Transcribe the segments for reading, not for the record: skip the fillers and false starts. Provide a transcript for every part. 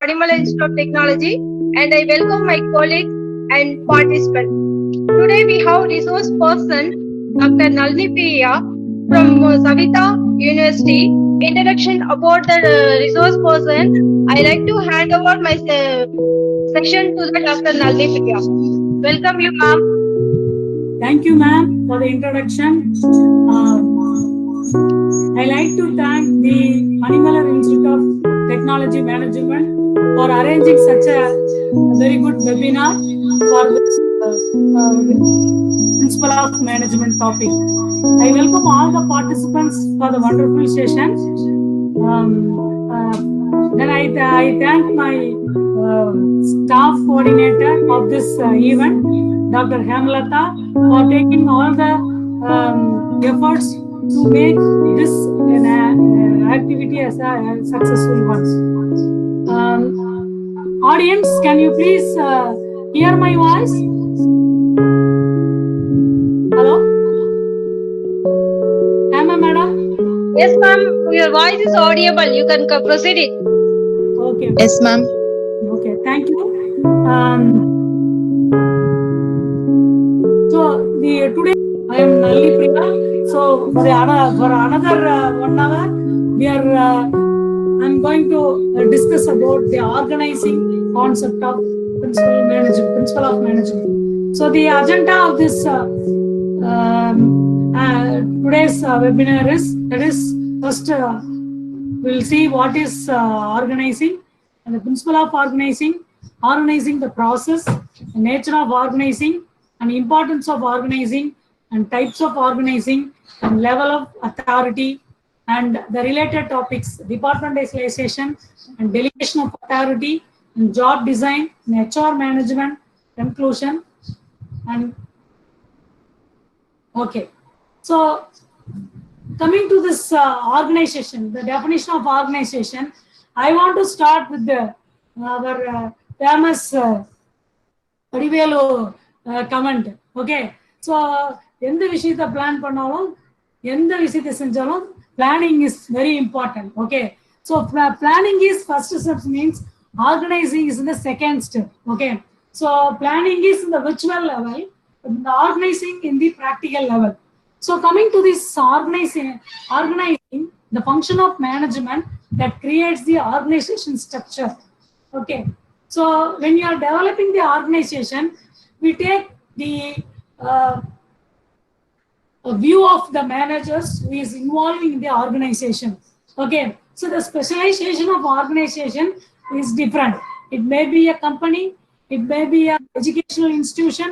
Animal Institute of Technology, and I welcome my colleagues and participants. Today we have resource person Dr. Nalini Priya from Savita University. Introduction about the resource person. I like to hand over my section to the Dr. Nalini Priya. Welcome you, ma'am. Thank you, ma'am, for the introduction. I like to thank the Manimala Institute of Technology Management for arranging such a very good webinar for this Principle of Management topic. I welcome all the participants for the wonderful session. Then I thank my staff coordinator of this event, Dr. Hemlata, for taking all the efforts to make this activity as a successful one. Audience, can you please hear my voice? Hello? Am I, madam? Yes, ma'am. Your voice is audible. You can proceed it. Okay. Yes, ma'am. Okay, thank you. Today I am Nalini Priya. So for another 1 hour, I'm going to discuss about the organizing concept of principle of management. So the agenda of this today's webinar is first we'll see what is organizing and the principle of organizing the process, the nature of organizing, and importance of organizing, and types of organizing, and level of authority, and the related topics: departmentalization and delegation of authority, and job design, and HR management, conclusion, and okay. So coming to this organization, the definition of organization, I want to start with our famous Padivelu comment. Okay, so எந்த விஷயத்தை plan பண்ணாலும் எந்த விஷயத்தை செஞ்சாலும் planning is very important. Okay, so planning is first step, means organizing is in the second step. Okay, so planning is in the virtual level, the organizing in the practical level. So coming to this organizing the function of management that creates the organization structure. Okay, so when you are developing the organization, we take the a view of the managers who is involving in the organization. Okay, so the specialization of organization is different. It may be a company, it may be an educational institution,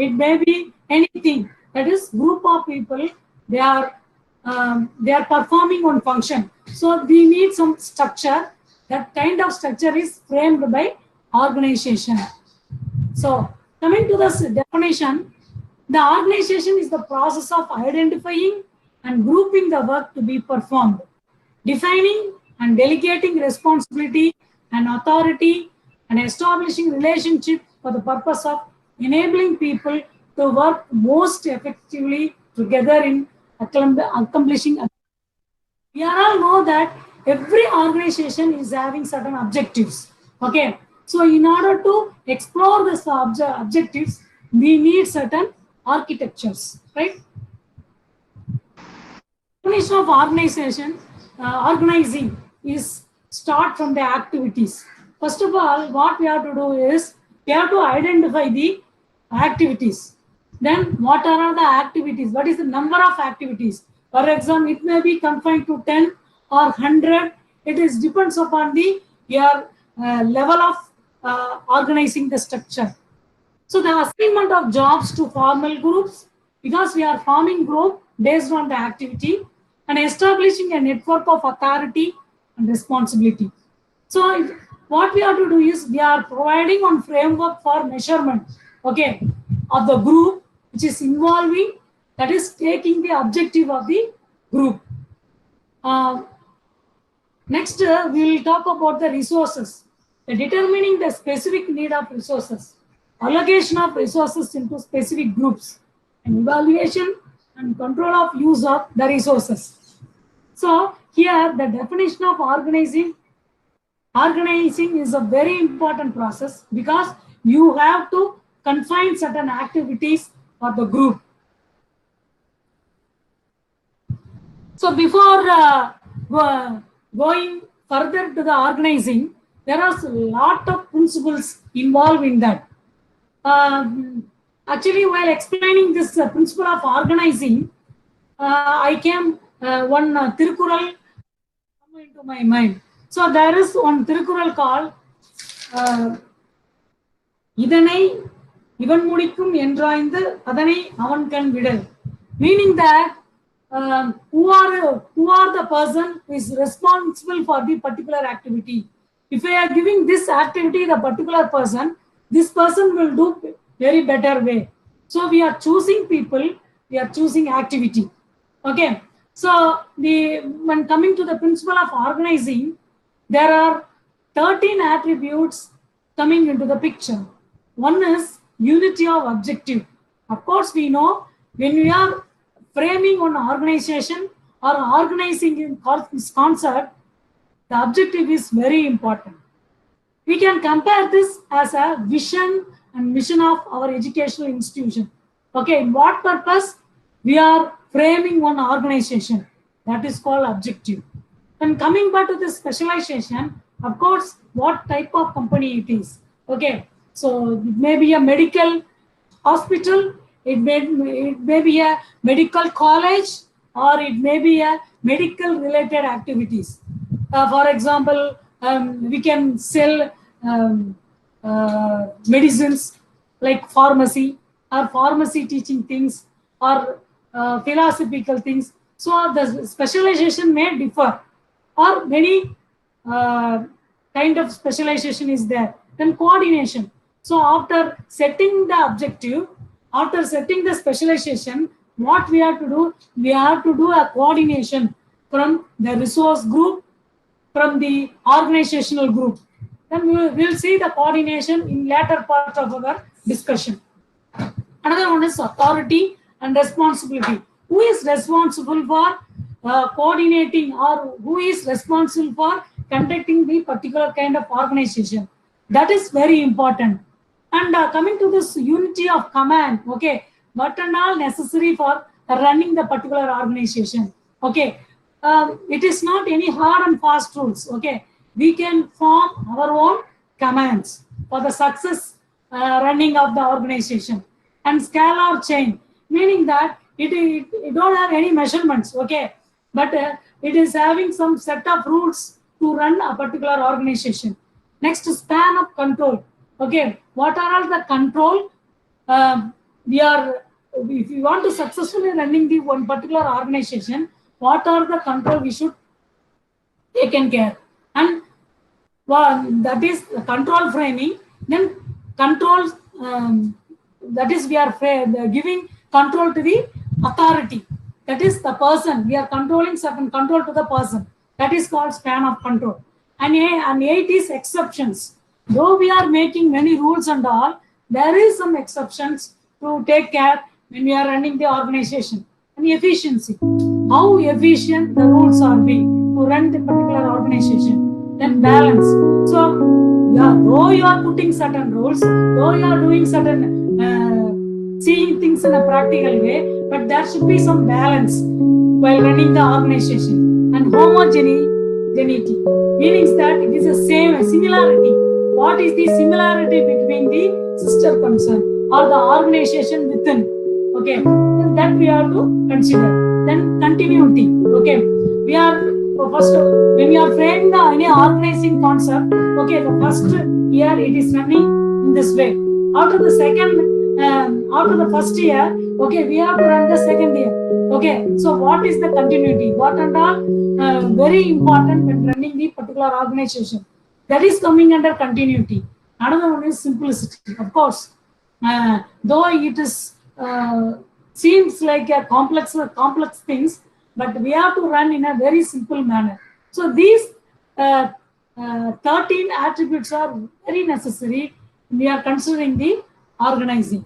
it may be anything. That is group of people, they are performing one function. So we need some structure. That kind of structure is framed by organization. So coming to this definition, the organization is the process of identifying and grouping the work to be performed, defining and delegating responsibility and authority, and establishing relationship for the purpose of enabling people to work most effectively together in accomplishing. We all know that every organization is having certain objectives. Okay, so in order to explore these objectives, we need certain architectures, right? Definition of organization, organizing is start from the activities. First of all, what we have to do is we have to identify the activities. Then what are the activities? What is the number of activities? For example, it may be confined to 10 or 100. It is depends upon the your level of organizing the structure. So the assignment of jobs to formal groups, because we are forming group based on the activity, and establishing a network of authority and responsibility. So what we have to do is we are providing one framework for measurement, okay, of the group which is involving, that is taking the objective of the group. Next, we will talk about the resources, the determining the specific need of resources, allocation of resources into specific groups, and evaluation and control of use of the resources. So here the definition of organizing Organizing is a very important process because you have to confine certain activities for the group. So before going further to the organizing, there are a lot of principles involved in that. Actually, while explaining this principle of organizing, I came one Tirukural come into my mind. So there is one Tirukural called இதனை இவன் முடிக்கும் என்றாய்ந்து அதனை அவன் கண் விடல், meaning that who are the person who is responsible for the particular activity. If we are giving this activity the particular person, this person will do very better way. So we are choosing people, we are choosing activity. Okay, so when coming to the principle of organizing, there are 13 attributes coming into the picture. One is unity of objective. Of course, we know when we are framing an organization or organizing this concept, the objective is very important. We can compare this as a vision and mission of our educational institution. Okay, in what purpose we are framing one organization, that is called objective. And coming back to this specialization, of course, what type of company it is. Okay, so it may be a medical hospital, it may be a medical college, or it may be a medical related activities. For example, we can sell medicines like pharmacy, or pharmacy teaching things, or philosophical things. So the specialization may differ, or many kind of specialization is there. Then coordination. So after setting the objective, after setting the specialization, what we have to do? We have to do a coordination from the resource group, from the organizational group. Then we will see the coordination in later part of our discussion. Another one is authority and responsibility. Who is responsible for coordinating, or who is responsible for conducting the particular kind of organization? That is very important. And coming to this unity of command, okay, what and all necessary for running the particular organization. Okay, it is not any hard and fast rules. Okay, we can form our own commands for the success running of the organization. And scalar chain, meaning that it don't have any measurements. Okay, but it is having some set of rules to run a particular organization. Next, span of control. Okay, what are all the control if you want to successfully running the one particular organization, what are the control we should taken care? And that is control framing. Then control, that is we are giving control to the authority, that is the person. We are controlling certain control to the person, that is called span of control. And 8 is exceptions. Though we are making many rules and all, there is some exceptions to take care when we are running the organization. And efficiency, how efficient the rules are being to run the particular organization. Then balance. So yeah, though you are putting certain rules, though you are doing certain seeing things in a practical way, but there should be some balance while running the organization. And homogeneity, meaning that it is the same similarity. What is the similarity between the sister concern or the organization within? Okay, then that we have to consider. Then continuity. Okay, we are first when we are framing any organizing concept. Okay, the first year it is running in this way. After the first year, okay, we have to run the second year. Okay, so what is the continuity? What and all very important when running the particular organization. That is coming under continuity. Another one is simplicity. Of course, though it is seems like a complex things, but we have to run in a very simple manner. So these 13 attributes are very necessary when we are considering the organizing.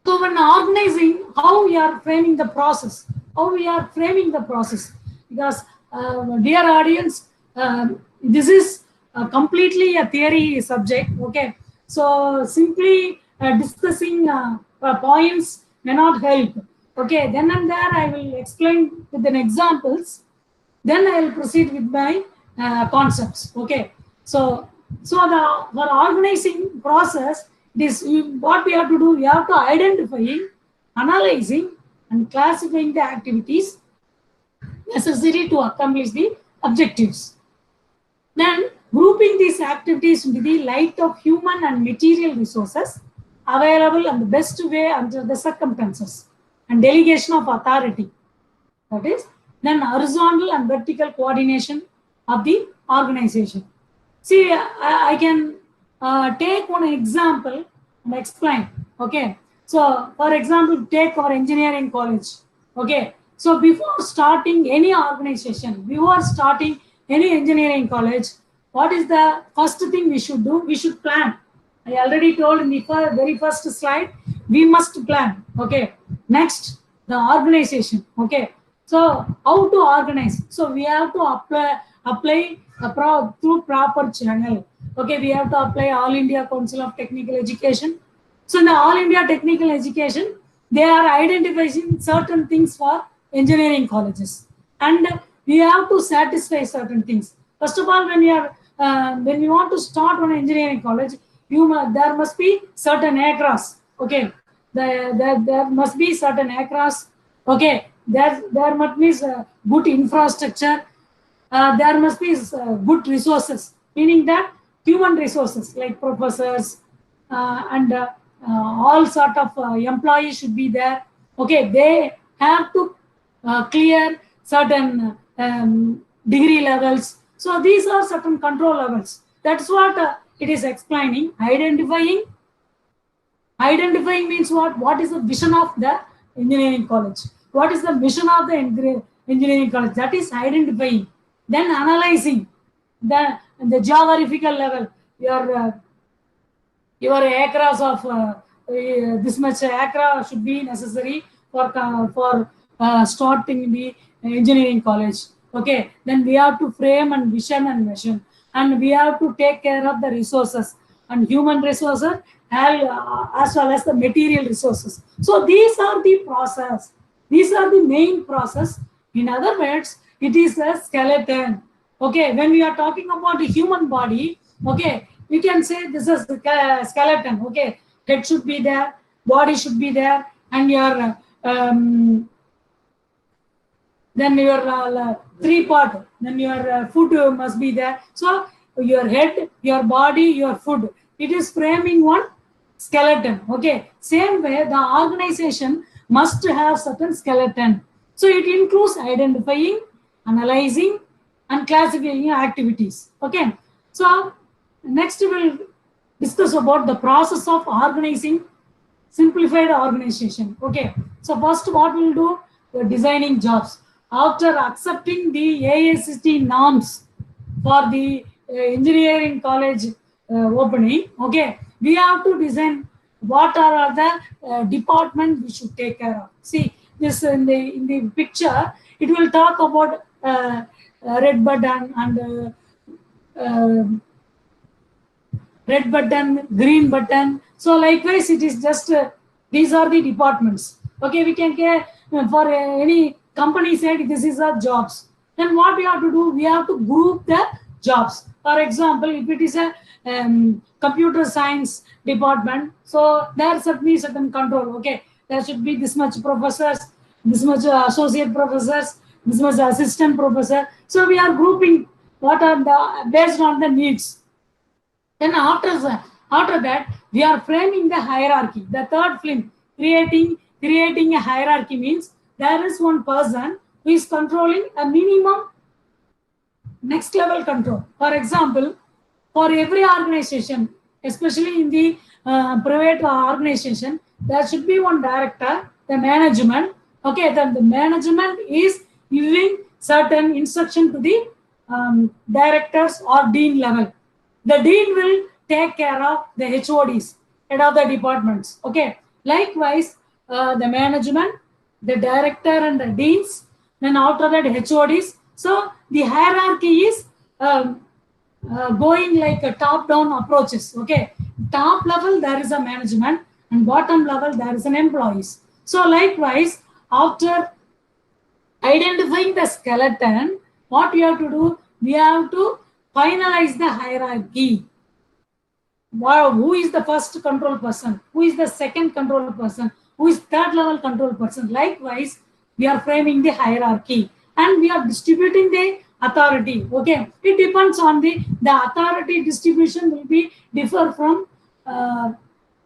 So when organizing, how we are framing the process? Because dear audience, this is completely a theory subject. Okay, so simply discussing points may not help. Okay, then and there I will explain with an examples. Then I will proceed with my concepts. Okay, so the for organizing process, this what we have to do. We have to identifying, analyzing, and classifying the activities necessary to accomplish the objectives. Then grouping these activities into the light of human and material resources available and the best way under the circumstances, and delegation of authority. That is, then horizontal and vertical coordination of the organization. See, I can take one example and explain. Okay, so for example, take our engineering college. Okay, so before starting any organization, before starting any engineering college, what is the first thing we should do? We should plan. I already told in the very first slide, we must plan. Okay, next, the organization. Okay, so how to organize? So we have to apply through proper channel. Okay, we have to apply All India Council of Technical Education. So in the All India Technical Education, they are identifying certain things for engineering colleges, and we have to satisfy certain things. First of all, when you want to start one engineering college, there must be certain acres. Okay, there must be certain acres. Okay, there must be good infrastructure. There must be good resources, meaning that human resources like professors and all sort of employees should be there. Okay, they have to clear certain degree levels. So these are certain control levels. That's what it is explaining. Identifying means what? What is the vision of the engineering college? What is the mission of the engineering college? That is identifying. Then analyzing the geographical level. Your acres of this much acre should be necessary for starting the engineering college. Okay, then we have to frame and vision and mission, and we have to take care of the resources and human resources as well as the material resources. So these are the process. These are the main process. In other words, it is a skeleton. Okay, when we are talking about the human body, okay, we can say this is the skeleton. Okay, head should be there, body should be there, and your then your three part, then your food must be there. So your head, your body, your food, it is framing one skeleton. Okay, same way the organization must have certain skeleton. So it includes identifying, analyzing, and classifying activities. Okay, so next we will discuss about the process of organizing simplified organization. Okay, so first what we'll do, we're designing jobs. After accepting the AICTE norms for the engineering college opening, okay, we have to design what are the department we should take care of. See this in the picture, it will talk about red button and red button, green button. So likewise, it is just these are the departments. Okay, we can get for any company said this is our jobs. Then what we have to do? We have to group the jobs. For example, if it is a computer science department, so there should be certain control. Okay, there should be this much professors, this much associate professors, this much assistant professor. So we are grouping what are the based on the needs. Then after that, we are framing the hierarchy. The third film, creating a hierarchy means there is one person who is controlling a minimum next level control. For example, for every organization, especially in the private organization, there should be one director, the management. Okay, then the management is giving certain instruction to the directors or dean level. The dean will take care of the HODs, head of the departments. Okay, likewise, the management, the director and the deans, then after that HODs. So the hierarchy is going like a top-down approaches. Okay, top level there is a management, and bottom level there is an employees. So likewise, after identifying the skeleton, what we have to do? We have to finalize the hierarchy. Wow, who is the first control person? Who is the second control person? Who is third level control person? Likewise, we are framing the hierarchy and we are distributing the authority. Okay, it depends on the authority distribution will be differ from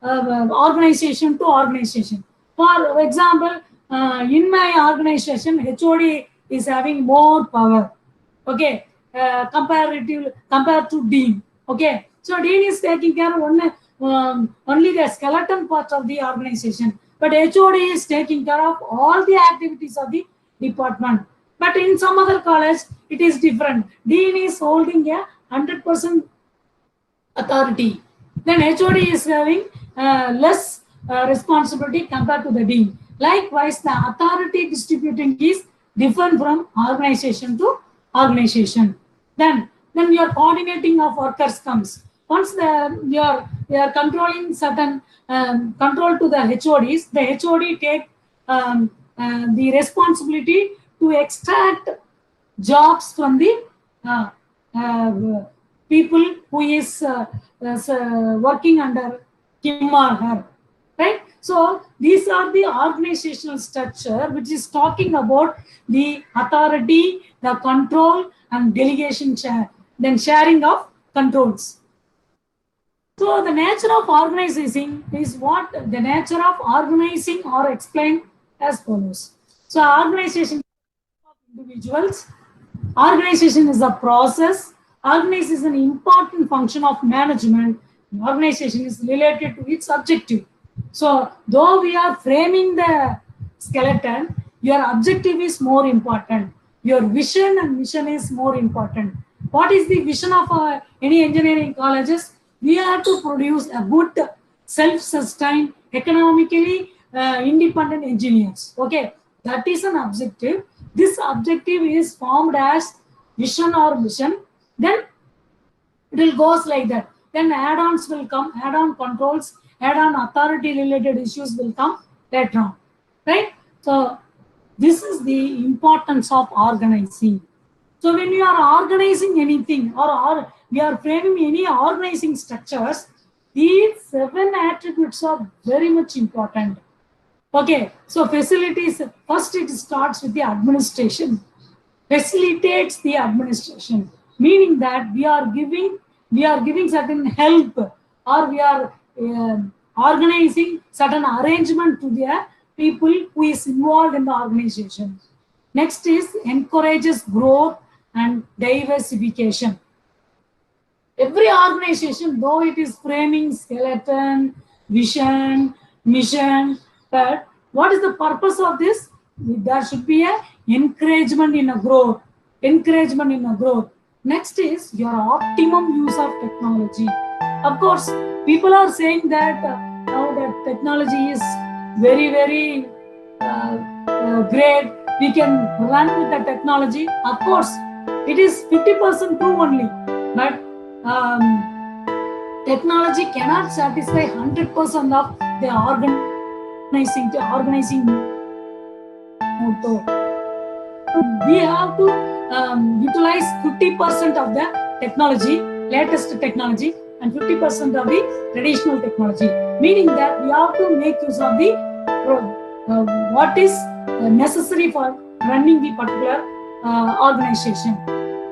organization to organization. For example, in my organization, HOD is having more power. Okay, compared to dean. Okay, so dean is taking care of only the skeleton part of the organization, but HOD is taking care of all the activities of the department. But in some other college, it is different. Dean is holding a 100% authority. Then HOD is having less responsibility compared to the dean. Likewise, the authority distributing is different from organization to organization. Then your coordinating of workers comes. Once you are controlling certain control to the HODs, the HOD take the responsibility to extract jobs from the people who is working under him or her, right? So these are the organizational structure which is talking about the authority, the control, and delegation share, then sharing of controls. So the nature of organizing is what the nature of organizing or explained as follows. So organization of individuals, organization is a process, organization is an important function of management, organization is related to its objective. So though we are framing the skeleton, your objective is more important. Your vision and mission is more important. What is the vision of any engineering colleges? We have to produce a good, self-sustained, economically independent engineers. Okay, that is an objective. This objective is formed as vision or mission. Then it will goes like that. Then add-ons will come, add-on controls, add-on authority-related issues will come later on, right? So this is the importance of organizing. So when you are organizing anything or we are framing any organizing structures, these 7 attributes are very much important. Okay, so facilities, first it starts with the administration. Facilitates the administration, meaning that we are giving certain help or we are organizing certain arrangement to the people who is involved in the organization. Next is encourages growth and diversification. Every organization, though it is framing skeleton, vision, mission, but what is the purpose of this? There should be a encouragement in a growth. Encouragement in a growth. Next is your optimum use of technology. Of course, people are saying that now that technology is very, very great. We can run with the technology. Of course, it is 50% true only, but technology cannot satisfy 100% of the organizing motto. We have to utilize 50% of the technology, latest technology, and 50% of the traditional technology, meaning that we have to make use of the what is necessary for running the particular organization.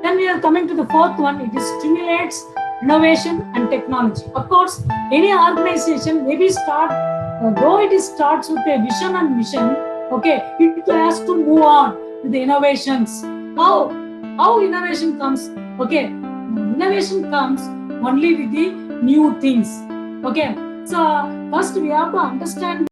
Then we are coming to the fourth one. It stimulates innovation and technology. Of course, any organization maybe though it starts with a vision and mission, okay, it has to move on with the innovations. How innovation comes? Okay, innovation comes only with the new things. Okay, so first we have to understand